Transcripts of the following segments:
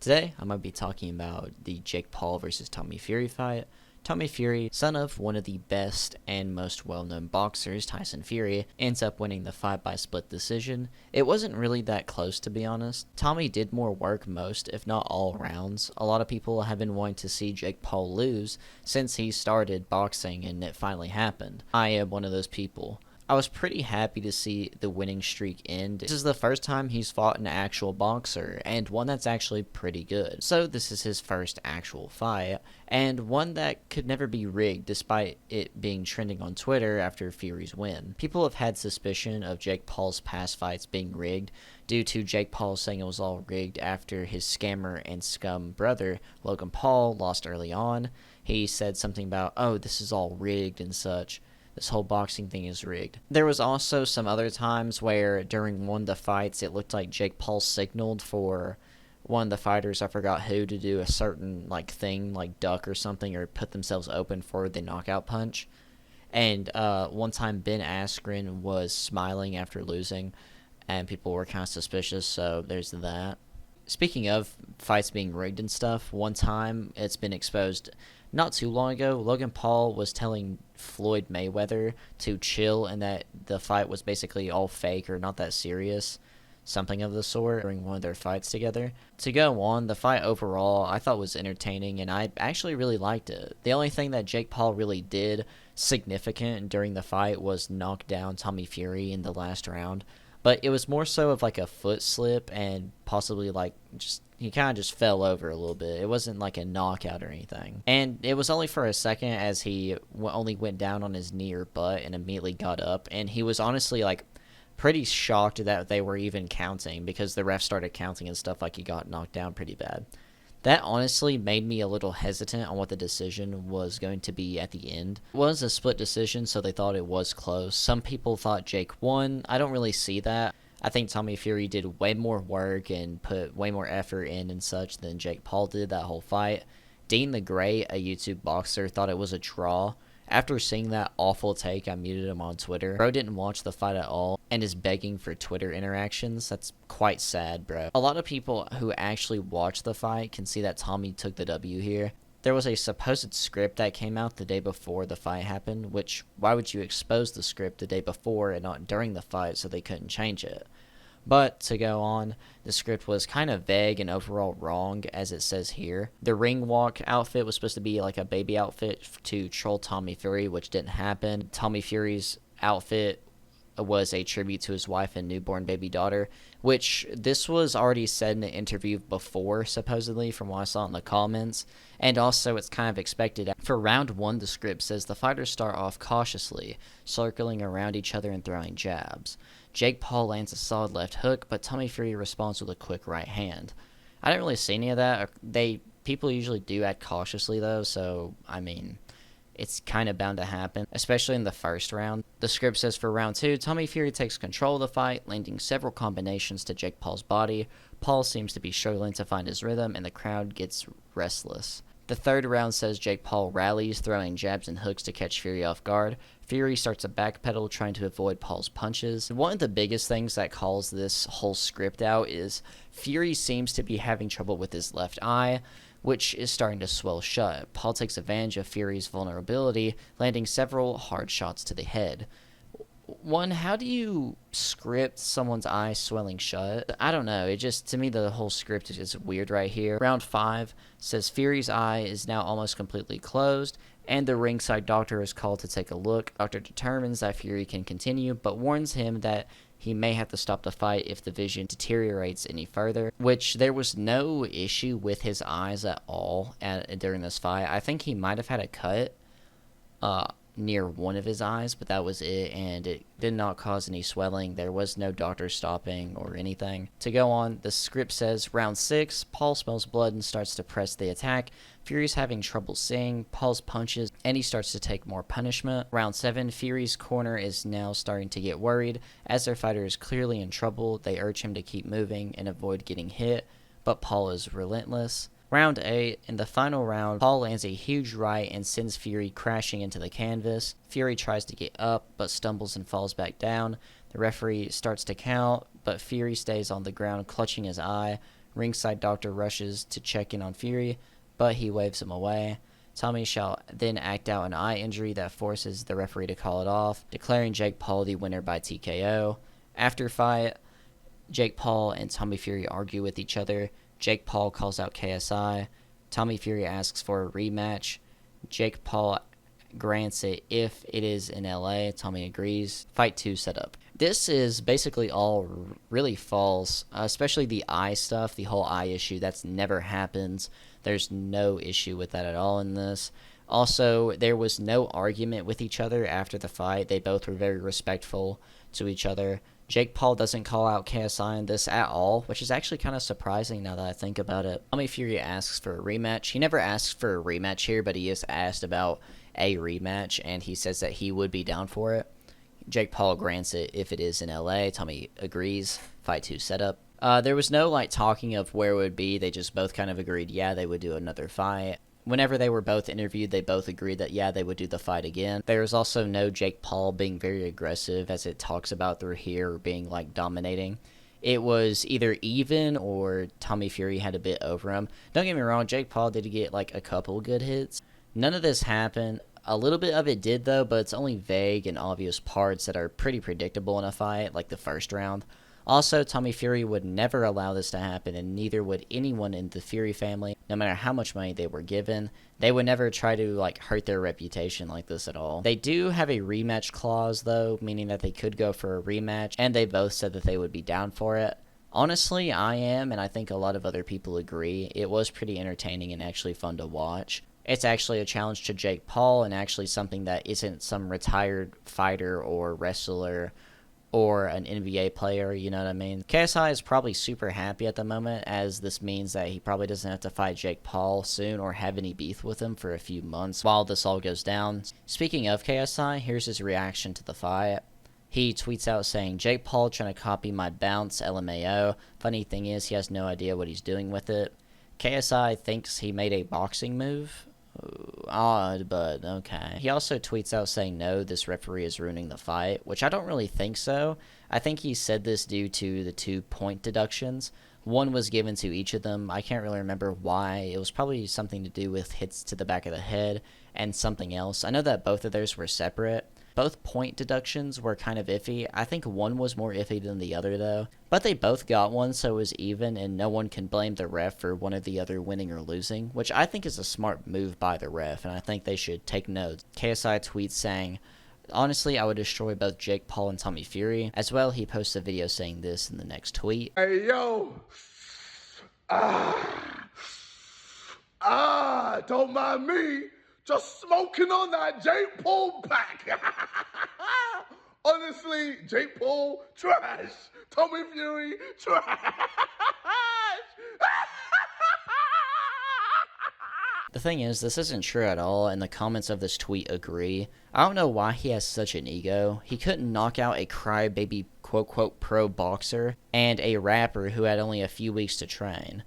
Today, I'm going to be talking about the Jake Paul versus Tommy Fury fight. Tommy Fury, son of one of the best and most well-known boxers, Tyson Fury, ends up winning the fight by split decision. It wasn't really that close, to be honest. Tommy did more work most, if not all rounds. A lot of people have been wanting to see Jake Paul lose since he started boxing and it finally happened. I am one of those people. I was pretty happy to see the winning streak end. This is the first time he's fought an actual boxer, and one that's actually pretty good. So this is his first actual fight, and one that could never be rigged despite it being trending on Twitter after Fury's win. People have had suspicion of Jake Paul's past fights being rigged due to Jake Paul saying it was all rigged after his scammer and scum brother, Logan Paul, lost early on. He said something about, oh, this is all rigged and such. This whole boxing thing is rigged. There was also some other times where during one of the fights it looked like Jake Paul signaled for one of the fighters, I forgot who, to do a certain thing like duck or something or put themselves open for the knockout punch. And one time Ben Askren was smiling after losing and people were kind of suspicious, so there's that. Speaking of fights being rigged and stuff, one time it's been exposed not too long ago. Logan Paul was telling Floyd Mayweather to chill and that the fight was basically all fake or not that serious, something of the sort, during one of their fights together. To go on, the fight overall I thought was entertaining and I actually really liked it. The only thing that Jake Paul really did significant during the fight was knock down Tommy Fury in the last round. But it was more so of a foot slip and possibly he kind of just fell over a little bit. It wasn't like a knockout or anything. And it was only for a second as he only went down on his knee or butt and immediately got up. And he was honestly pretty shocked that they were even counting because the ref started counting and stuff like he got knocked down pretty bad. That honestly made me a little hesitant on what the decision was going to be at the end. It was a split decision, so they thought it was close. Some people thought Jake won. I don't really see that. I think Tommy Fury did way more work and put way more effort in and such than Jake Paul did that whole fight. Dean the Great, a YouTube boxer, thought it was a draw. After seeing that awful take, I muted him on Twitter. Bro didn't watch the fight at all and is begging for Twitter interactions. That's quite sad, bro. A lot of people who actually watched the fight can see that Tommy took the W here. There was a supposed script that came out the day before the fight happened, which, why would you expose the script the day before and not during the fight so they couldn't change it? But to go on, the script was kind of vague and overall wrong, as it says here. The ring walk outfit was supposed to be like a baby outfit to troll Tommy Fury, which didn't happen. Tommy Fury's outfit was a tribute to his wife and newborn baby daughter, which this was already said in an interview before, supposedly, from what I saw in the comments. And also, it's kind of expected. For round one, the script says the fighters start off cautiously, circling around each other and throwing jabs. Jake Paul lands a solid left hook, but Tommy Fury responds with a quick right hand. I didn't really see any of that. People usually do act cautiously, though, so, I mean, it's kind of bound to happen, especially in the first round. The script says for round two, Tommy Fury takes control of the fight, landing several combinations to Jake Paul's body. Paul seems to be struggling to find his rhythm, and the crowd gets restless. The third round says Jake Paul rallies, throwing jabs and hooks to catch Fury off guard. Fury starts to backpedal, trying to avoid Paul's punches. One of the biggest things that calls this whole script out is Fury seems to be having trouble with his left eye, which is starting to swell shut. Paul takes advantage of Fury's vulnerability, landing several hard shots to the head. One, how do you script someone's eye swelling shut? I don't know. It just, to me, the whole script is weird right here. Round 5 says Fury's eye is now almost completely closed, and the ringside doctor is called to take a look. Doctor determines that Fury can continue, but warns him that he may have to stop the fight if the vision deteriorates any further, which there was no issue with his eyes at all during this fight. I think he might have had a cut near one of his eyes, but that was it, and it did not cause any swelling. There was no doctor stopping or anything. To go on, the script says round 6, Paul smells blood and starts to press the attack. Fury's having trouble seeing, Paul's punches, and he starts to take more punishment. Round 7, Fury's corner is now starting to get worried. As their fighter is clearly in trouble, they urge him to keep moving and avoid getting hit, but Paul is relentless. Round 8, in the final round, Paul lands a huge right and sends Fury crashing into the canvas. Fury tries to get up, but stumbles and falls back down. The referee starts to count, but Fury stays on the ground clutching his eye. Ringside doctor rushes to check in on Fury, but he waves him away. Tommy shall then act out an eye injury that forces the referee to call it off, declaring Jake Paul the winner by TKO. After fight, Jake Paul and Tommy Fury argue with each other. Jake Paul calls out KSI. Tommy Fury asks for a rematch. Jake Paul grants it if it is in LA. Tommy agrees. Fight 2 set up. This is basically all really false, especially the eye stuff, the whole eye issue. That's never happens. There's no issue with that at all in this. Also, there was no argument with each other after the fight. They both were very respectful to each other. Jake Paul doesn't call out KSI in this at all, which is actually kind of surprising now that I think about it. Tommy Fury asks for a rematch. He never asks for a rematch here, but he is asked about a rematch, and he says that he would be down for it. Jake Paul grants it if it is in LA. Tommy agrees. Fight 2 setup. There was no talking of where it would be. They just both kind of agreed, yeah, they would do another fight. Whenever they were both interviewed, they both agreed that, yeah, they would do the fight again. There was also no Jake Paul being very aggressive, as it talks about through here, or being, dominating. It was either even or Tommy Fury had a bit over him. Don't get me wrong, Jake Paul did get, a couple good hits. None of this happened. A little bit of it did, though, but it's only vague and obvious parts that are pretty predictable in a fight, like the first round. Also, Tommy Fury would never allow this to happen, and neither would anyone in the Fury family, no matter how much money they were given. They would never try to, hurt their reputation like this at all. They do have a rematch clause, though, meaning that they could go for a rematch, and they both said that they would be down for it. Honestly, I am, and I think a lot of other people agree. It was pretty entertaining and actually fun to watch. It's actually a challenge to Jake Paul, and actually something that isn't some retired fighter or wrestler or an NBA player, you know what I mean? KSI is probably super happy at the moment, as this means that he probably doesn't have to fight Jake Paul soon or have any beef with him for a few months while this all goes down. Speaking of KSI, here's his reaction to the fight. He tweets out saying, "Jake Paul trying to copy my bounce, LMAO. Funny thing is, he has no idea what he's doing with it." KSI thinks he made a boxing move. Odd, but okay. He also tweets out saying, "No, this referee is ruining the fight," which I don't really think so. I think he said this due to the 2 point deductions. One was given to each of them. I can't really remember why. It was probably something to do with hits to the back of the head and something else. I know that both of theirs were separate. Both point deductions were kind of iffy. I think one was more iffy than the other, though. But they both got one, so it was even, and no one can blame the ref for one or the other winning or losing, which I think is a smart move by the ref, and I think they should take notes. KSI tweets saying, "Honestly, I would destroy both Jake Paul and Tommy Fury." As well, he posts a video saying this in the next tweet. "Hey, yo. Don't mind me. Just smoking on that Jake Paul pack." Honestly, Jake Paul, trash. Tommy Fury, trash. The thing is, this isn't true at all, and the comments of this tweet agree. I don't know why he has such an ego. He couldn't knock out a crybaby quote-quote pro boxer and a rapper who had only a few weeks to train.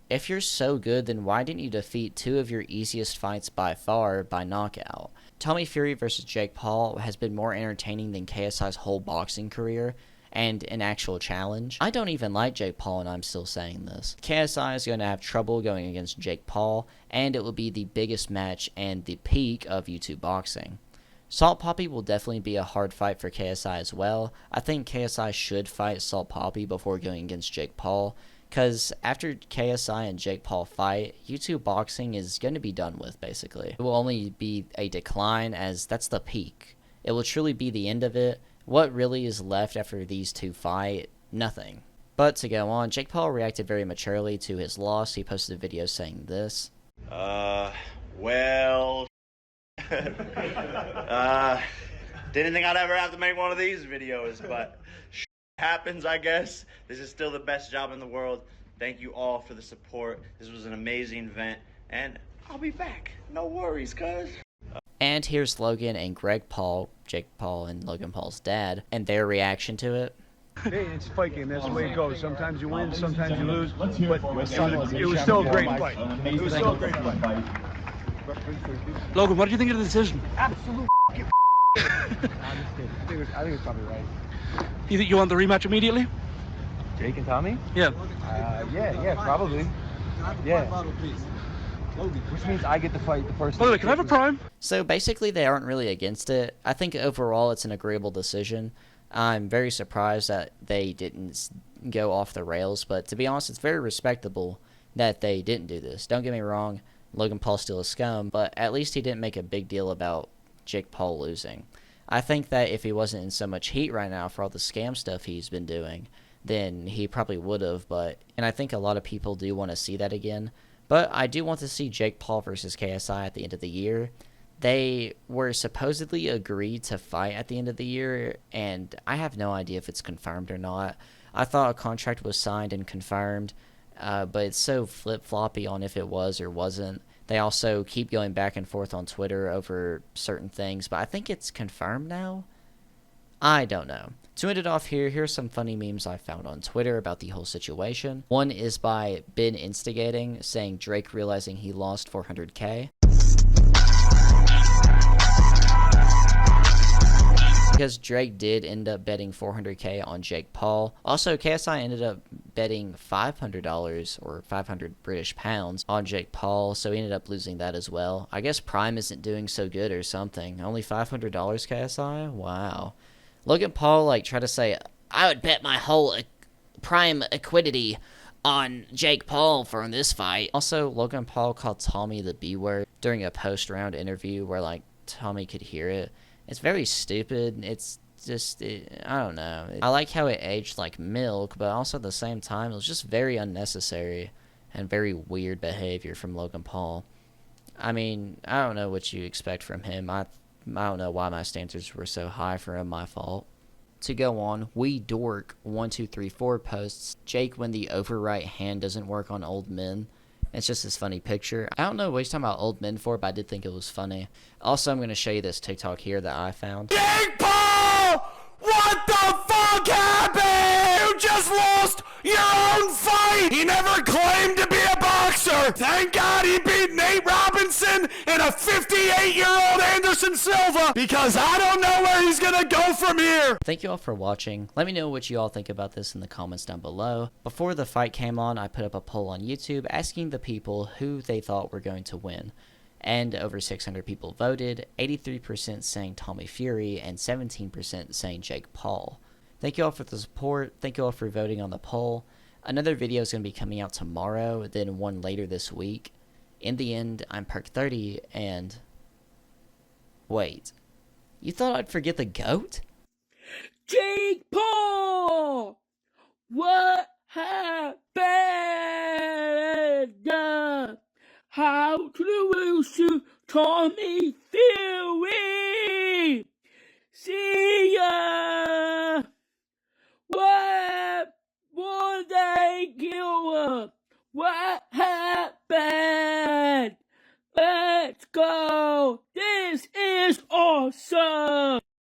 If you're so good, then why didn't you defeat 2 of your easiest fights by far by knockout? Tommy Fury versus Jake Paul has been more entertaining than KSI's whole boxing career and an actual challenge. I don't even like Jake Paul, and I'm still saying this. KSI is going to have trouble going against Jake Paul, and it will be the biggest match and the peak of YouTube boxing. Salt Papi will definitely be a hard fight for KSI as well. I think KSI should fight Salt Papi before going against Jake Paul, because after KSI and Jake Paul fight, YouTube boxing is going to be done with, basically. It will only be a decline, as that's the peak. It will truly be the end of it. What really is left after these 2 fight? Nothing. But to go on, Jake Paul reacted very maturely to his loss. He posted a video saying this. Well, didn't think I'd ever have to make one of these videos, but happens, I guess. This is still the best job in the world. Thank you all for the support. This was an amazing event, and I'll be back. No worries, cuz. And here's Logan and Greg Paul, Jake Paul and Logan Paul's dad, and their reaction to it. Hey, it's a fight game. That's the way it goes. Sometimes you win, sometimes you lose. But it was still a great fight. It was still a great fight. Logan, what do you think of the decision? Absolute I think it's probably right. You think you want the rematch immediately? Jake and Tommy? Yeah. Yeah, probably. Yeah. Which means I get to fight the first. By the way, can I have a prime? So basically, they aren't really against it. I think overall it's an agreeable decision. I'm very surprised that they didn't go off the rails, but to be honest, it's very respectable that they didn't do this. Don't get me wrong, Logan Paul's still a scum, but at least he didn't make a big deal about Jake Paul losing. I think that if he wasn't in so much heat right now for all the scam stuff he's been doing, then he probably would have, and I think a lot of people do want to see that again. But I do want to see Jake Paul versus KSI at the end of the year. They were supposedly agreed to fight at the end of the year, and I have no idea if it's confirmed or not. I thought a contract was signed and confirmed, but it's so flip-floppy on if it was or wasn't. They also keep going back and forth on Twitter over certain things, but I think it's confirmed now. I don't know. To end it off here, here's some funny memes I found on Twitter about the whole situation. One is by Ben Instigating, saying Drake realizing he lost 400K. Because Drake did end up betting 400K on Jake Paul. Also, KSI ended up betting $500 or 500 British pounds on Jake Paul, so he ended up losing that as well. I guess Prime isn't doing so good or something. Only $500 KSI? Wow. Logan Paul tried to say, I would bet my whole Prime equity on Jake Paul for this fight. Also, Logan Paul called Tommy the B word during a post-round interview where Tommy could hear it. It's very stupid. It's just, I don't know. I like how it aged like milk, but also at the same time, it was just very unnecessary and very weird behavior from Logan Paul. I mean, I don't know what you expect from him. I don't know why my standards were so high for him. My fault. To go on, We Dork 1234 posts Jake when the over right hand doesn't work on old men. It's just this funny picture. I don't know what he's talking about old men for, but I did think it was funny. Also, I'm going to show you this TikTok here that I found. Jake Paul! What the fuck happened? You just lost your own fight! He never claimed to be a boxer! Thank God he beat Nate Robinson and a 58-year-old Anderson Silva, because I don't know where he's gonna go from here! Thank you all for watching. Let me know what you all think about this in the comments down below. Before the fight came on, I put up a poll on YouTube asking the people who they thought were going to win. And over 600 people voted, 83% saying Tommy Fury and 17% saying Jake Paul. Thank you all for the support. Thank you all for voting on the poll. Another video is going to be coming out tomorrow, then one later this week. In the end, I'm PERK 30, and... Wait. You thought I'd forget the GOAT? Jake Paul! What happened? How to lose to Tommy Fury? See ya! What would they kill? What happened? Let's go! This is awesome!